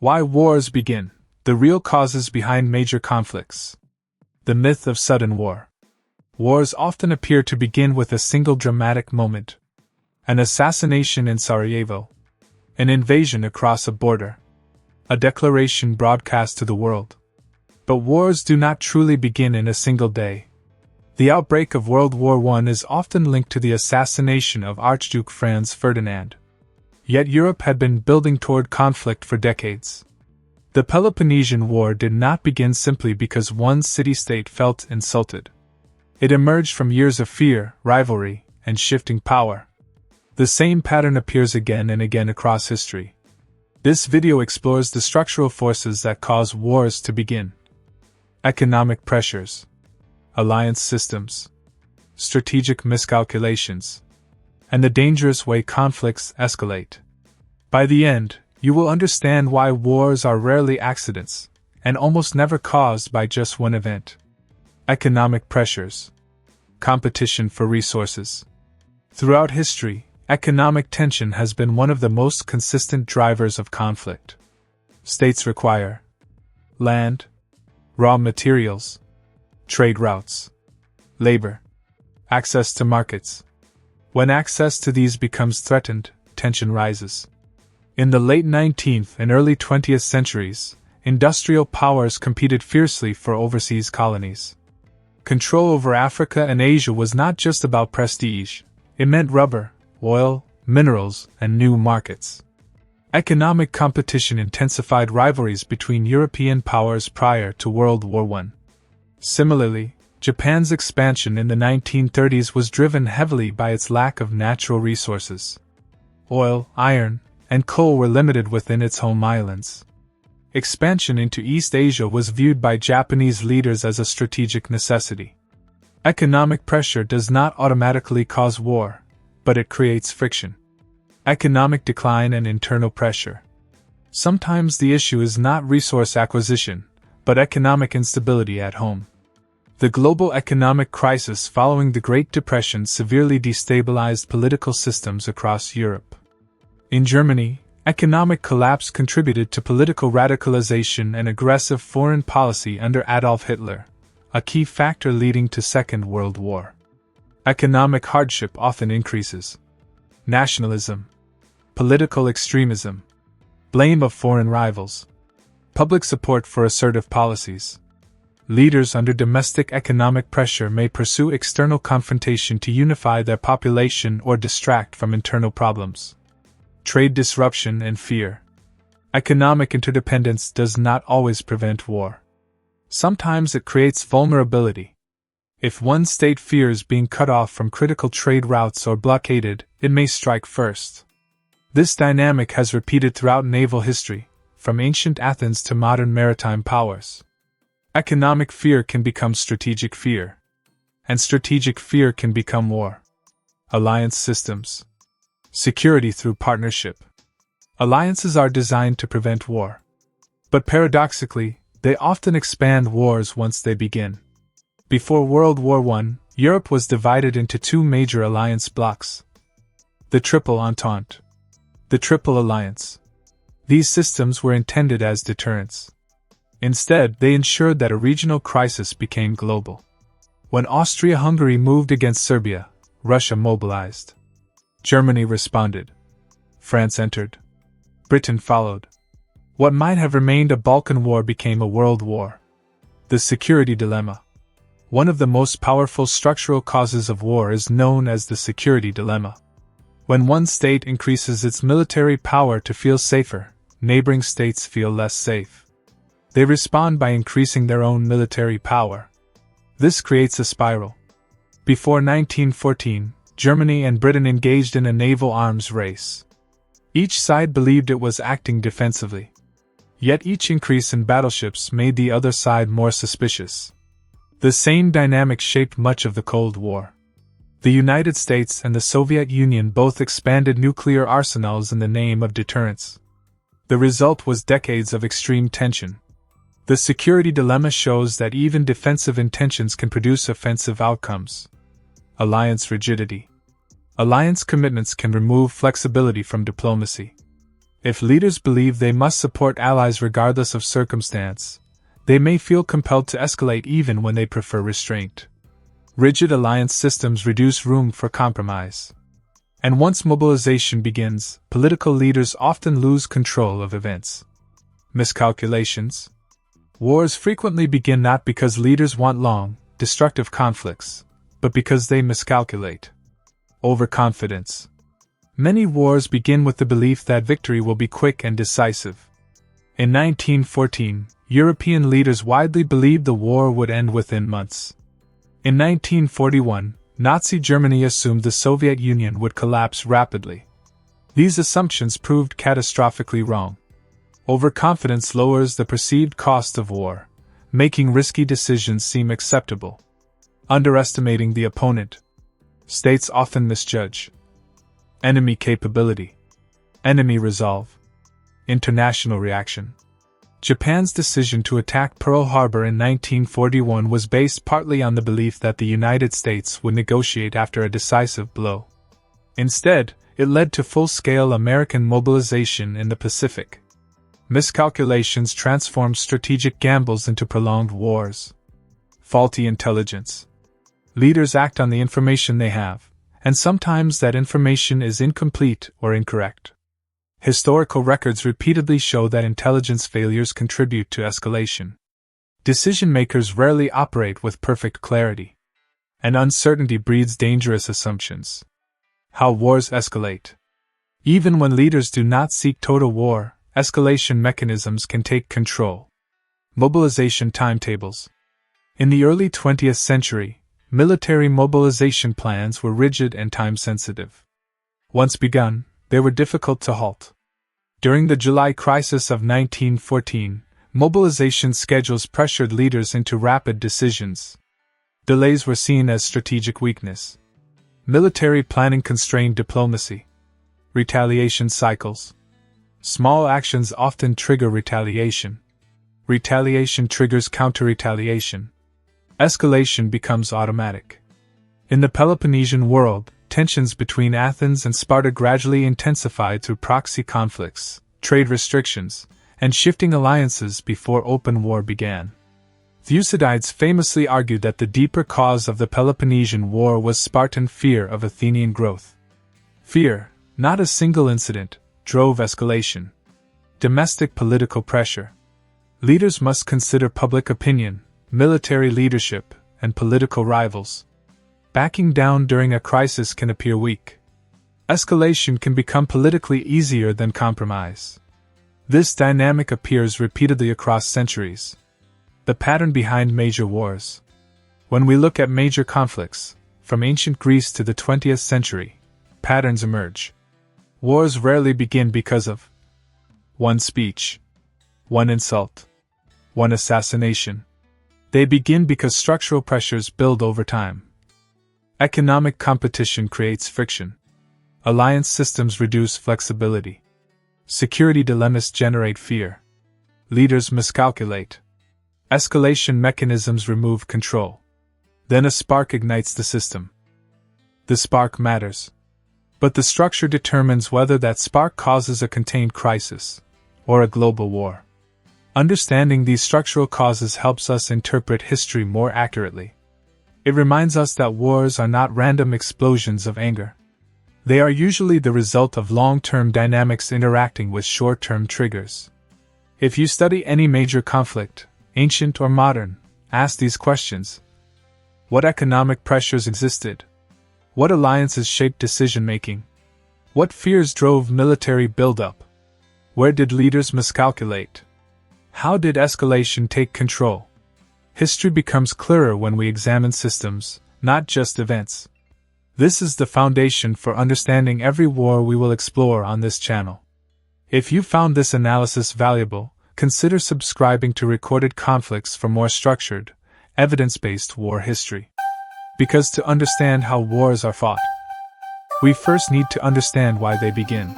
Why wars begin. The real causes behind major conflicts. The myth of sudden war. Wars often appear to begin with a single dramatic moment. An assassination in Sarajevo. An invasion across a border. A declaration broadcast to the world. But wars do not truly begin in a single day. The outbreak of World War I is often linked to the assassination of Archduke Franz Ferdinand. Yet Europe had been building toward conflict for decades. The Peloponnesian War did not begin simply because one city-state felt insulted. It emerged from years of fear, rivalry, and shifting power. The same pattern appears again and again across history. This video explores the structural forces that cause wars to begin. Economic pressures. Alliance systems. Strategic miscalculations. And the dangerous way conflicts escalate. By the end, you will understand why wars are rarely accidents, and almost never caused by just one event. Economic pressures. Competition for resources. Throughout history, economic tension has been one of the most consistent drivers of conflict. States require land, raw materials, trade routes, labor, access to markets. When access to these becomes threatened, tension rises. In the late 19th and early 20th centuries, industrial powers competed fiercely for overseas colonies. Control over Africa and Asia was not just about prestige, it meant rubber, oil, minerals, and new markets. Economic competition intensified rivalries between European powers prior to World War I. Similarly, Japan's expansion in the 1930s was driven heavily by its lack of natural resources. Oil, iron, and coal were limited within its home islands. Expansion into East Asia was viewed by Japanese leaders as a strategic necessity. Economic pressure does not automatically cause war, but it creates friction. Economic decline and internal pressure. Sometimes the issue is not resource acquisition, but economic instability at home. The global economic crisis following the Great Depression severely destabilized political systems across Europe. In Germany, economic collapse contributed to political radicalization and aggressive foreign policy under Adolf Hitler, a key factor leading to Second World War. Economic hardship often increases. Nationalism. Political extremism. Blame of foreign rivals. Public support for assertive policies. Leaders under domestic economic pressure may pursue external confrontation to unify their population or distract from internal problems. Trade disruption and fear. Economic interdependence does not always prevent war. Sometimes it creates vulnerability. If one state fears being cut off from critical trade routes or blockaded, it may strike first. This dynamic has repeated throughout naval history, from ancient Athens to modern maritime powers. Economic fear can become strategic fear. And strategic fear can become war. Alliance systems. Security through partnership. Alliances are designed to prevent war. But paradoxically, they often expand wars once they begin. Before World War I, Europe was divided into two major alliance blocs. The Triple Entente. The Triple Alliance. These systems were intended as deterrents. Instead, they ensured that a regional crisis became global. When Austria-Hungary moved against Serbia, Russia mobilized. Germany responded. France entered. Britain followed. What might have remained a Balkan War became a world war. The security dilemma. One of the most powerful structural causes of war is known as the security dilemma. When one state increases its military power to feel safer, neighboring states feel less safe. They respond by increasing their own military power. This creates a spiral. Before 1914, Germany and Britain engaged in a naval arms race. Each side believed it was acting defensively. Yet each increase in battleships made the other side more suspicious. The same dynamic shaped much of the Cold War. The United States and the Soviet Union both expanded nuclear arsenals in the name of deterrence. The result was decades of extreme tension. The security dilemma shows that even defensive intentions can produce offensive outcomes. Alliance rigidity. Alliance commitments can remove flexibility from diplomacy. If leaders believe they must support allies regardless of circumstance, they may feel compelled to escalate even when they prefer restraint. Rigid alliance systems reduce room for compromise. And once mobilization begins, political leaders often lose control of events. Miscalculations. Wars frequently begin not because leaders want long, destructive conflicts, but because they miscalculate. Overconfidence. Many wars begin with the belief that victory will be quick and decisive. In 1914, European leaders widely believed the war would end within months. In 1941, Nazi Germany assumed the Soviet Union would collapse rapidly. These assumptions proved catastrophically wrong. Overconfidence lowers the perceived cost of war, making risky decisions seem acceptable. Underestimating the opponent. States often misjudge. Enemy capability. Enemy resolve. International reaction. Japan's decision to attack Pearl Harbor in 1941 was based partly on the belief that the United States would negotiate after a decisive blow. Instead, it led to full-scale American mobilization in the Pacific. Miscalculations transformed strategic gambles into prolonged wars. Faulty intelligence. Leaders act on the information they have, and sometimes that information is incomplete or incorrect. Historical records repeatedly show that intelligence failures contribute to escalation. Decision-makers rarely operate with perfect clarity. And uncertainty breeds dangerous assumptions. How wars escalate. Even when leaders do not seek total war, escalation mechanisms can take control. Mobilization timetables. In the early 20th century, military mobilization plans were rigid and time-sensitive. Once begun, they were difficult to halt. During the July crisis of 1914, mobilization schedules pressured leaders into rapid decisions. Delays were seen as strategic weakness. Military planning constrained diplomacy. Retaliation cycles. Small actions often trigger retaliation. Retaliation triggers counter-retaliation. Escalation becomes automatic. In the Peloponnesian War, tensions between Athens and Sparta gradually intensified through proxy conflicts, trade restrictions, and shifting alliances before open war began. Thucydides famously argued that the deeper cause of the Peloponnesian War was Spartan fear of Athenian growth. Fear, not a single incident, drove escalation. Domestic political pressure. Leaders must consider public opinion, military leadership, and political rivals. Backing down during a crisis can appear weak. Escalation can become politically easier than compromise. This dynamic appears repeatedly across centuries. The pattern behind major wars. When we look at major conflicts, from ancient Greece to the 20th century, patterns emerge. Wars rarely begin because of one speech, one insult, one assassination. They begin because structural pressures build over time. Economic competition creates friction. Alliance systems reduce flexibility. Security dilemmas generate fear. Leaders miscalculate. Escalation mechanisms remove control. Then a spark ignites the system. The spark matters. But the structure determines whether that spark causes a contained crisis or a global war. Understanding these structural causes helps us interpret history more accurately. It reminds us that wars are not random explosions of anger. They are usually the result of long-term dynamics interacting with short-term triggers. If you study any major conflict, ancient or modern, ask these questions. What economic pressures existed? What alliances shaped decision-making? What fears drove military buildup? Where did leaders miscalculate? How did escalation take control? History becomes clearer when we examine systems, not just events. This is the foundation for understanding every war we will explore on this channel. If you found this analysis valuable, consider subscribing to Recorded Conflicts for more structured, evidence-based war history. Because to understand how wars are fought, we first need to understand why they begin.